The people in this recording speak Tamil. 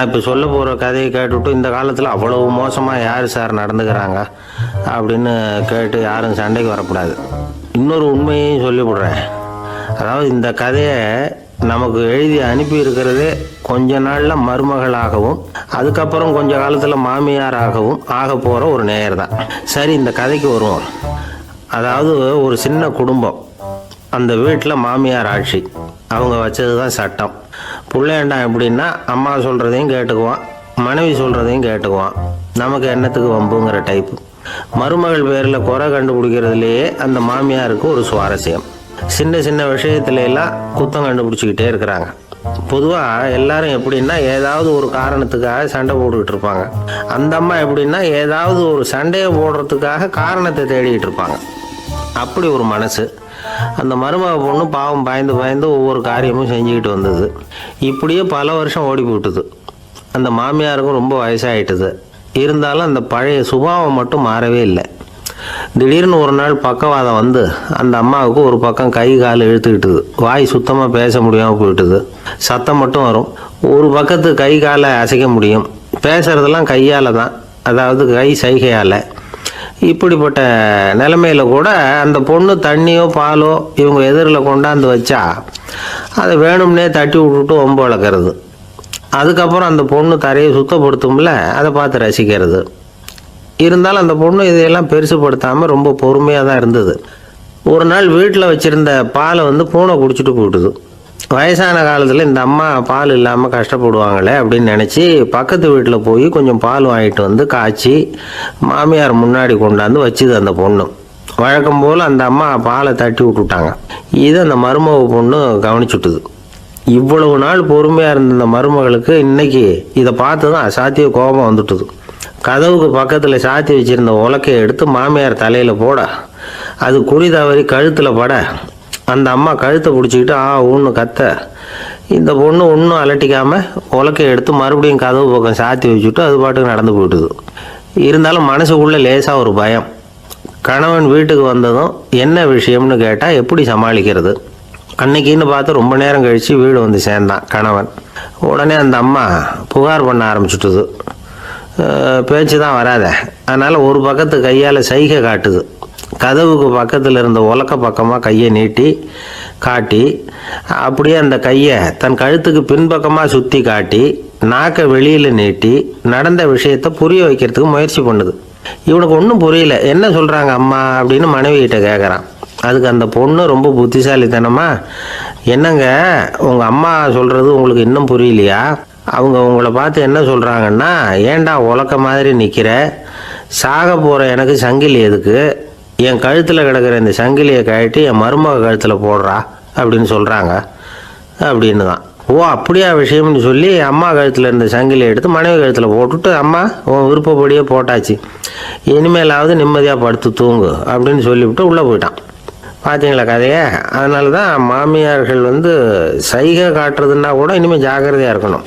இப்போ சொல்ல போகிற கதையை கேட்டுவிட்டு இந்த காலத்தில் அவ்வளவு மோசமாக யார் சார் நடந்துக்கிறாங்க அப்படின்னு கேட்டு யாரும் சண்டைக்கு வரக்கூடாது. இன்னொரு உண்மையையும் சொல்லிவிடுறேன். அதாவது இந்த கதையை நமக்கு எழுதி அனுப்பி இருக்கிறதே கொஞ்ச நாளில் மருமகளாகவும் அதுக்கப்புறம் கொஞ்ச காலத்தில் மாமியாராகவும் ஆக போகிற ஒரு நேயர் தான். சரி, இந்த கதைக்கு வருவோம். அதாவது ஒரு சின்ன குடும்பம், அந்த வீட்டில் மாமியார் ஆட்சி, அவங்க வச்சது தான் சட்டம். பிள்ளையண்டாம் எப்படின்னா அம்மா சொல்கிறதையும் கேட்டுக்குவான், மனைவி சொல்கிறதையும் கேட்டுக்குவான். நமக்கு என்னத்துக்கு வம்புங்கிற டைப்பு. மருமகள் பேரில் குறை கண்டுபிடிக்கிறதுலையே அந்த மாமியாருக்கு ஒரு சுவாரஸ்யம். சின்ன சின்ன விஷயத்துல எல்லாம் குத்தம் கண்டுபிடிச்சிக்கிட்டே இருக்கிறாங்க. பொதுவாக எல்லாரும் எப்படின்னா ஏதாவது ஒரு காரணத்துக்காக சண்டை போட்டுக்கிட்டு இருப்பாங்க. அந்த அம்மா எப்படின்னா ஏதாவது ஒரு சண்டையை போடுறதுக்காக காரணத்தை தேடிக்கிட்டு இருப்பாங்க. அப்படி ஒரு மனசு. அந்த மருமக பொண்ணு பாவம் பயந்து பயந்து ஒவ்வொரு காரியமும் செஞ்சுக்கிட்டு வந்தது. இப்படியே பல வருஷம் ஓடி போட்டுது. அந்த மாமியாருக்கும் ரொம்ப வயசாகிட்டுது. இருந்தாலும் அந்த பழைய சுபாவம் மட்டும் மாறவே இல்லை. திடீர்னு ஒரு நாள் பக்கவாதம் வந்து அந்த அம்மாவுக்கு ஒரு பக்கம் கை கால் இழுத்துக்கிட்டுது. வாய் சுத்தமாக பேச முடியாமல் போயிட்டுது. சத்தம் மட்டும் வரும். ஒரு பக்கத்து கை காலை அசைக்க முடியும். பேசுறதெல்லாம் கையால் தான், அதாவது கை சைகையால். இப்படிப்பட்ட நிலைமையில கூட அந்த பொண்ணு தண்ணியோ பாலோ இவங்க எதிரில் கொண்டாந்து வச்சா அதை வேணும்னே தட்டி விட்டுட்டு ஒம்பு வளர்க்குறது. அதுக்கப்புறம் அந்த பொண்ணு தரையை சுத்தப்படுத்தும்ல, அதை பார்த்து ரசிக்கிறது. இருந்தாலும் அந்த பொண்ணு இதையெல்லாம் பெருசுப்படுத்தாமல் ரொம்ப பொறுமையாக தான் இருந்தது. ஒரு நாள் வீட்டில் வச்சுருந்த பாலை பூனை குடிச்சிட்டு போயிட்டுது. வயசான காலத்தில் இந்த அம்மா பால் இல்லாமல் கஷ்டப்படுவாங்களே அப்படின்னு நினச்சி பக்கத்து வீட்டில் போய் கொஞ்சம் பால் வாங்கிட்டு வந்து காய்ச்சி மாமியார் முன்னாடி கொண்டாந்து வச்சுது அந்த பொண்ணு. வழக்கம் போல் அந்த அம்மா பாலை தட்டி விட்டுட்டாங்க. இதை அந்த மருமக பொண்ணு கவனிச்சுட்டுது. இவ்வளவு நாள் பொறுமையாக இருந்த இந்த மருமகளுக்கு இன்னைக்கு இதை பார்த்து தான் அசாத்திய கோபம் வந்துட்டுது. கதவுக்கு பக்கத்தில் சாத்தி வச்சுருந்த உலக்கையை எடுத்து மாமியார் தலையில் போட, அது குறி தவறி கழுத்தில் பட, அந்த அம்மா கழுத்தை பிடிச்சிக்கிட்டு ஊன்னு கத்த, இந்த பொண்ணு ஒன்றும் அலட்டிக்காமல் உலக்கையை எடுத்து மறுபடியும் கதவு பக்கம் சாத்தி வச்சுட்டு அது பாட்டுக்கு நடந்து போயிட்டுது. இருந்தாலும் மனசுக்குள்ளே லேசாக ஒரு பயம். கணவன் வீட்டுக்கு வந்ததும் என்ன விஷயம்னு கேட்டால் எப்படி சமாளிக்கிறது. அன்னைக்குன்னு பார்த்து ரொம்ப நேரம் கழித்து வீடு வந்து சேர்ந்தான் கணவன். உடனே அந்த அம்மா புகார் பண்ண ஆரம்பிச்சுட்டுது. பேச்சு தான் வராத, அதனால் ஒரு பக்கத்து கையால் சைகை காட்டுது. கதவுக்கு பக்கத்தில் இருந்த உலக்க பக்கமாக கையை நீட்டி காட்டி, அப்படியே அந்த கையை தன் கழுத்துக்கு பின்பக்கமாக சுற்றி காட்டி நாக்கை வெளியில் நீட்டி நடந்த விஷயத்தை புரிய வைக்கிறதுக்கு முயற்சி பண்ணுது. இவனுக்கு ஒன்றும் புரியல. என்ன சொல்கிறாங்க அம்மா அப்படின்னு மனைவிகிட்ட கேட்குறான். அதுக்கு அந்த பொண்ணு ரொம்ப புத்திசாலித்தனமா, என்னங்க உங்கள் அம்மா சொல்கிறது உங்களுக்கு இன்னும் புரியலையா? அவங்க உங்களை பார்த்து என்ன சொல்கிறாங்கன்னா, ஏண்டா உலக்க மாதிரி நிற்கிற, சாக போகிற எனக்கு சங்கிலி எதுக்கு, என் கழுத்தில் கிடக்கிற இந்த சங்கிலியை கழட்டி என் மருமக கழுத்தில் போடுறா அப்படின்னு சொல்கிறாங்க அப்படின்னு தான். ஓ அப்படியா விஷயம்னு சொல்லி அம்மா கழுத்தில் இருந்த சங்கிலியை எடுத்து மனைவி கழுத்தில் போட்டுட்டு, அம்மா உன் விருப்பப்படியே போட்டாச்சு, இனிமேலாவது நிம்மதியாக படுத்து தூங்கு அப்படின்னு சொல்லிவிட்டு உள்ளே போயிட்டான். பார்த்தீங்களா கதையை? அதனால தான் மாமியார்கள் சைகை காட்டுறதுன்னா கூட இனிமேல் ஜாக்கிரதையாக இருக்கணும்.